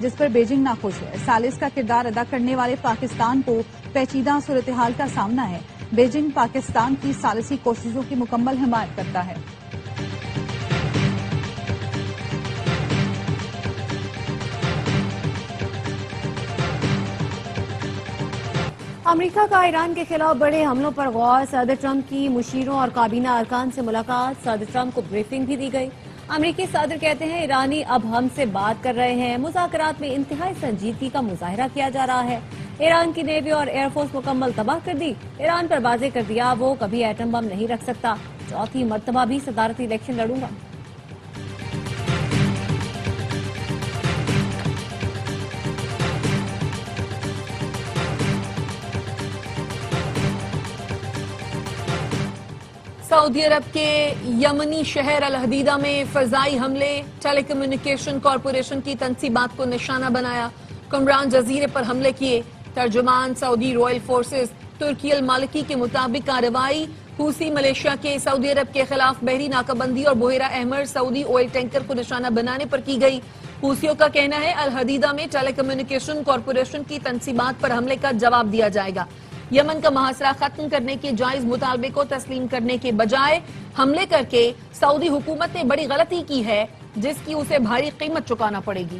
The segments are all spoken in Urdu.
جس پر بیجنگ ناخوش ہے۔ ثالث کا کردار ادا کرنے والے پاکستان کو پیچیدہ صورتحال کا سامنا ہے۔ بیجنگ پاکستان کی ثالثی کوششوں کی مکمل حمایت کرتا ہے۔ امریکہ کا ایران کے خلاف بڑے حملوں پر غور۔ صدر ٹرمپ کی مشیروں اور کابینہ ارکان سے ملاقات۔ صدر ٹرمپ کو بریفنگ بھی دی گئی۔ امریکی صدر کہتے ہیں ایرانی اب ہم سے بات کر رہے ہیں۔ مذاکرات میں انتہائی سنجیدگی کا مظاہرہ کیا جا رہا ہے۔ ایران کی نیوی اور ایئر فورس مکمل تباہ کر دی۔ ایران پر واضح کر دیا وہ کبھی ایٹم بم نہیں رکھ سکتا۔ چوتھی مرتبہ بھی صدارتی الیکشن لڑوں گا۔ سعودی عرب کے یمنی شہر الحدیدہ میں فضائی حملے، ٹیلی کمیونیکیشن کارپوریشن کی تنصیبات کو نشانہ بنایا، کمران جزیرے پر حملے کیے۔ ترجمان سعودی رائل فورسز ترکی المالکی کے مطابق کارروائی حوثی ملیشیا کے سعودی عرب کے خلاف بحری ناکہ بندی اور بحیرہ احمر سعودی آئل ٹینکر کو نشانہ بنانے پر کی گئی۔ حوثیوں کا کہنا ہے الحدیدہ میں ٹیلی کمیونیکیشن کارپوریشن کی تنصیبات پر حملے کا جواب دیا جائے گا۔ یمن کا محاصرہ ختم کرنے کے جائز مطالبے کو تسلیم کرنے کے بجائے حملے کر کے سعودی حکومت نے بڑی غلطی کی ہے جس کی اسے بھاری قیمت چکانا پڑے گی۔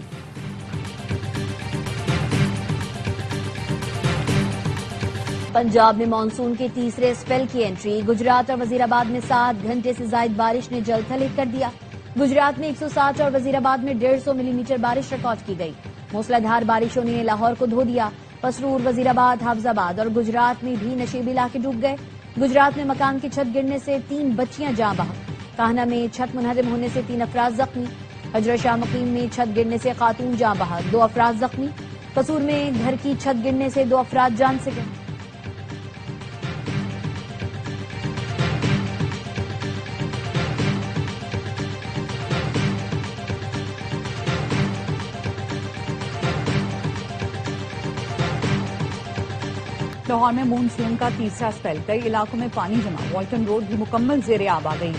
پنجاب میں مانسون کے تیسرے اسپیل کی انٹری۔ گجرات اور وزیر آباد میں 7 گھنٹے سے زائد بارش نے جل تھل کر دیا۔ گجرات میں 160 اور وزیر آباد میں 150 ملی میٹر بارش ریکارڈ کی گئی۔ موسلادھار بارشوں نے لاہور کو دھو دیا۔ پسرور، وزیر آباد، حافظ آباد اور گجرات میں بھی نشیبی علاقے ڈوب گئے۔ گجرات میں مکان کی چھت گرنے سے 3 بچیاں جاں بحق۔ کاہنہ میں چھت منہدم ہونے سے 3 افراد زخمی۔ حضرت شاہ مقیم میں چھت گرنے سے خاتون جاں بحق، 2 افراد زخمی۔ قصور میں گھر کی چھت گرنے سے 2 افراد جان سے گئے۔ لاہور میں مونسون کا تیسرا اسپیل، کئی علاقوں میں پانی جمع، والٹن روڈ بھی مکمل زیر آب آ گئی۔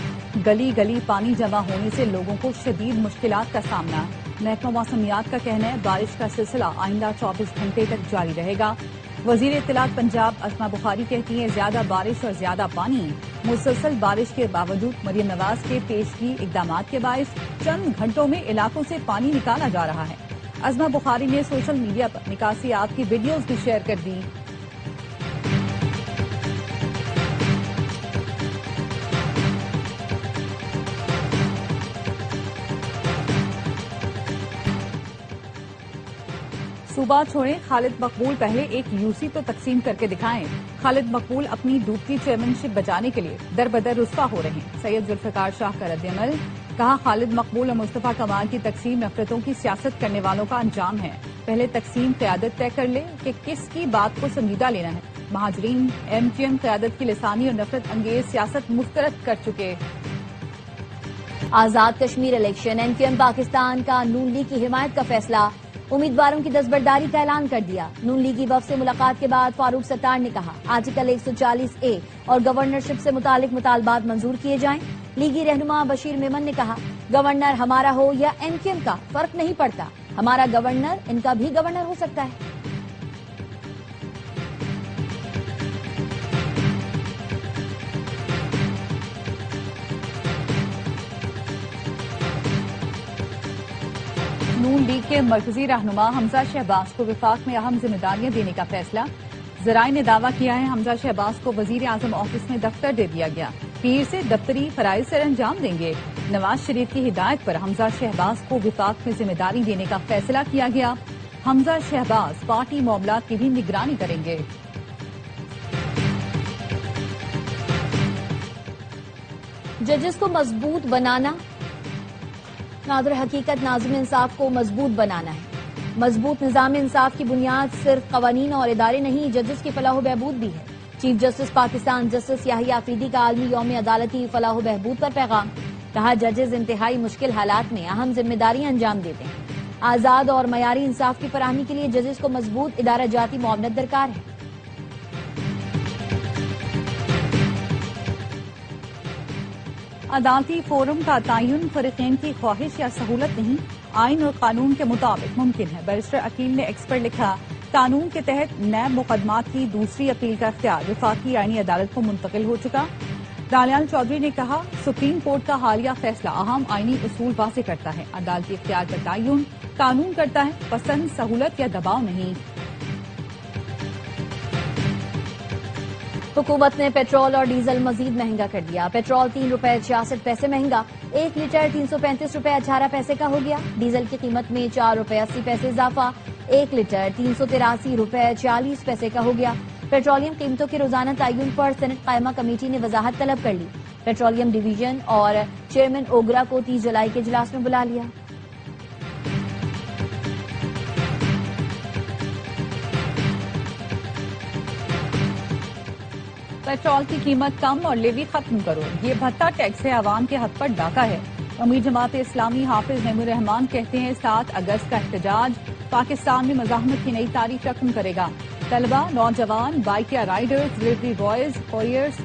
گلی گلی پانی جمع ہونے سے لوگوں کو شدید مشکلات کا سامنا۔ محکمہ موسمیات کا کہنا ہے بارش کا سلسلہ آئندہ 24 گھنٹے تک جاری رہے گا۔ وزیر اطلاعات پنجاب اسما بخاری کہتی ہیں زیادہ بارش اور زیادہ پانی۔ مسلسل بارش کے باوجود مریم نواز کے پیشگی اقدامات کے باعث چند گھنٹوں میں علاقوں سے پانی نکالا جا رہا ہے۔ اسما بخاری نے سوشل میڈیا پر نکاسیات کی ویڈیوز بھی شیئر کر دی۔ صوبہ چھوڑیں، خالد مقبول پہلے ایک یوسی تو تقسیم کر کے دکھائیں۔ خالد مقبول اپنی ڈوبتی چیئرمین شپ بچانے کے لیے در بدر رسوا ہو رہے ہیں۔ سید ذوالفقار شاہ کا رد عمل، کہا خالد مقبول اور مصطفیٰ کمال کی تقسیم نفرتوں کی سیاست کرنے والوں کا انجام ہے۔ پہلے تقسیم قیادت طے کر لے کہ کس کی بات کو سنجیدہ لینا ہے۔ مہاجرین ایم کیو ایم قیادت کی لسانی اور نفرت انگیز سیاست مسترد کر چکے۔ Azad Kashmir election, M Q M Pakistan کا نون لیگ کی حمایت کا فیصلہ، امیدواروں کی دستبرداری کا اعلان کر دیا۔ نون لیگی وفد سے ملاقات کے بعد فاروق ستار نے کہا آرٹیکل 140A اور گورنرشپ سے متعلق مطالبات منظور کیے جائیں۔ لیگی رہنما بشیر میمن نے کہا گورنر ہمارا ہو یا ایم کیو ایم کا فرق نہیں پڑتا، ہمارا گورنر ان کا بھی گورنر ہو سکتا ہے۔ نون لیگ کے مرکزی رہنما حمزہ شہباز کو وفاق میں اہم ذمہ داریاں دینے کا فیصلہ۔ ذرائع نے دعویٰ کیا ہے حمزہ شہباز کو وزیر اعظم آفس میں دفتر دے دیا گیا، پیر سے دفتری فرائض سر انجام دیں گے۔ نواز شریف کی ہدایت پر حمزہ شہباز کو وفاق میں ذمہ داری دینے کا فیصلہ کیا گیا۔ حمزہ شہباز پارٹی معاملات کی بھی نگرانی کریں گے۔ ججز کو مضبوط بنانا، ناظر حقیقت ناظم انصاف کو مضبوط بنانا ہے۔ مضبوط نظام انصاف کی بنیاد صرف قوانین اور ادارے نہیں، ججز کی فلاح و بہبود بھی ہے۔ چیف جسٹس پاکستان جسٹس یحییٰ آفریدی کا عالمی یوم عدالتی فلاح و بہبود پر پیغام، کہا ججز انتہائی مشکل حالات میں اہم ذمہ داریاں انجام دیتے ہیں۔ آزاد اور معیاری انصاف کی فراہمی کے لیے ججز کو مضبوط ادارہ جاتی معاونت درکار ہے۔ عدالتی فورم کا تعین فریقین کی خواہش یا سہولت نہیں، آئین اور قانون کے مطابق ممکن ہے۔ بیرسٹر عقیل نے ایکس پر لکھا، قانون کے تحت نیب مقدمات کی دوسری اپیل کا اختیار وفاقی آئینی عدالت کو منتقل ہو چکا۔ دانیال چودھری نے کہا، سپریم کورٹ کا حالیہ فیصلہ اہم آئینی اصول واضح کرتا ہے، عدالتی اختیار کا تعین قانون کرتا ہے، پسند، سہولت یا دباؤ نہیں۔ حکومت نے پیٹرول اور ڈیزل مزید مہنگا کر دیا۔ پیٹرول 3 روپے 66 پیسے مہنگا، 1 لیٹر 335 روپے 18 پیسے کا ہو گیا۔ ڈیزل کی قیمت میں 4 روپے 80 پیسے اضافہ، 1 لیٹر 383 روپے 40 پیسے کا ہو گیا۔ پیٹرولیم قیمتوں کے روزانہ تعین پر سینٹ قائمہ کمیٹی نے وضاحت طلب کر لی۔ پیٹرولیم ڈویژن اور چیئرمین اوگرا کو 30 جولائی کے اجلاس میں بلا لیا۔ پیٹرول کی قیمت کم اور لیوی ختم کرو، یہ بھتہ ٹیکس ہے، عوام کے حق پر ڈاکہ ہے۔ امیر جماعت اسلامی حافظ نعیم الرحمان کہتے ہیں 7 اگست کا احتجاج پاکستان میں مزاحمت کی نئی تاریخ رقم کرے گا۔ طلبہ، نوجوان، بائک یا رائیڈرز، ڈلیوری بوائز، کوریئرز،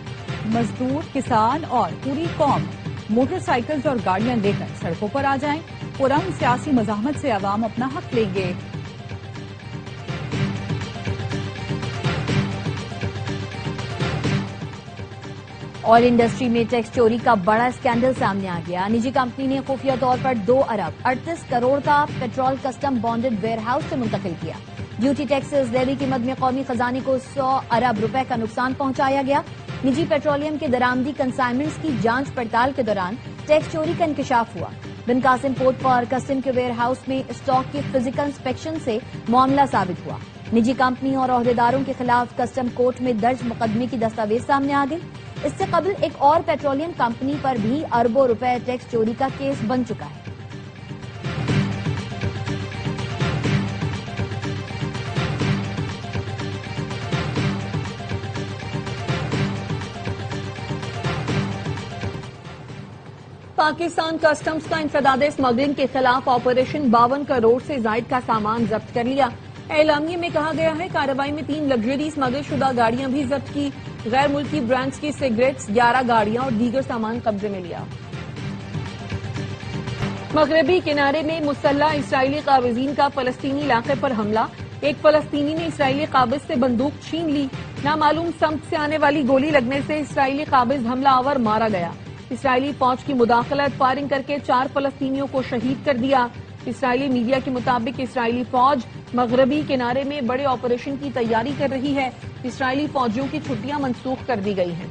مزدور، کسان اور پوری قوم موٹر سائیکلز اور گاڑیاں لے کر سڑکوں پر آ جائیں۔ پرامن سیاسی مزاحمت سے عوام اپنا حق لیں گے۔ آئل انڈسٹری میں ٹیکس چوری کا بڑا اسکینڈل سامنے آ گیا۔ نجی کمپنی نے خفیہ طور پر 2 ارب 38 کروڑ کا petrol custom bonded where house سے منتقل کیا۔ ڈیوٹی ٹیکسز لیوی کی مد میں قومی خزانے کو 100 ارب روپے کا نقصان پہنچایا گیا۔ نجی پیٹرولیم کے درآمدی کنسائنمنٹس کی جانچ پڑتال کے دوران ٹیکس چوری کا انکشاف ہوا۔ بن قاسم پورٹ پر کسٹم کے ویئر ہاؤس میں اسٹاک کی فزیکل انسپیکشن سے معاملہ ثابت ہوا۔ نجی کمپنی اور عہدیداروں کے خلاف کسٹم کورٹ میں درج مقدمے کی دستاویز سامنے آ گئی۔ اس سے قبل ایک اور پیٹرولیم کمپنی پر بھی اربوں روپے ٹیکس چوری کا کیس بن چکا ہے۔ پاکستان کسٹمز کا انسداد اسمگلنگ کے خلاف آپریشن 52 کروڑ سے زائد کا سامان ضبط کر لیا۔ اعلامیے میں کہا گیا ہے کارروائی میں 3 لگژری اسمگل شدہ گاڑیاں بھی ضبط کی، غیر ملکی برانڈز کی سگریٹس، 11 گاڑیاں اور دیگر سامان قبضے میں لیا۔ مغربی کنارے میں مسلح اسرائیلی قابضین کا فلسطینی علاقے پر حملہ، ایک فلسطینی نے اسرائیلی قابض سے بندوق چھین لی، نامعلوم سمت سے آنے والی گولی لگنے سے اسرائیلی قابض حملہ آور مارا گیا۔ اسرائیلی فوج کی مداخلت فائرنگ کر کے 4 فلسطینیوں کو شہید کر دیا۔ اسرائیلی میڈیا کے مطابق اسرائیلی فوج مغربی کنارے میں بڑے آپریشن کی تیاری کر رہی ہے۔ اسرائیلی فوجیوں کی چھٹیاں منسوخ کر دی گئی ہیں۔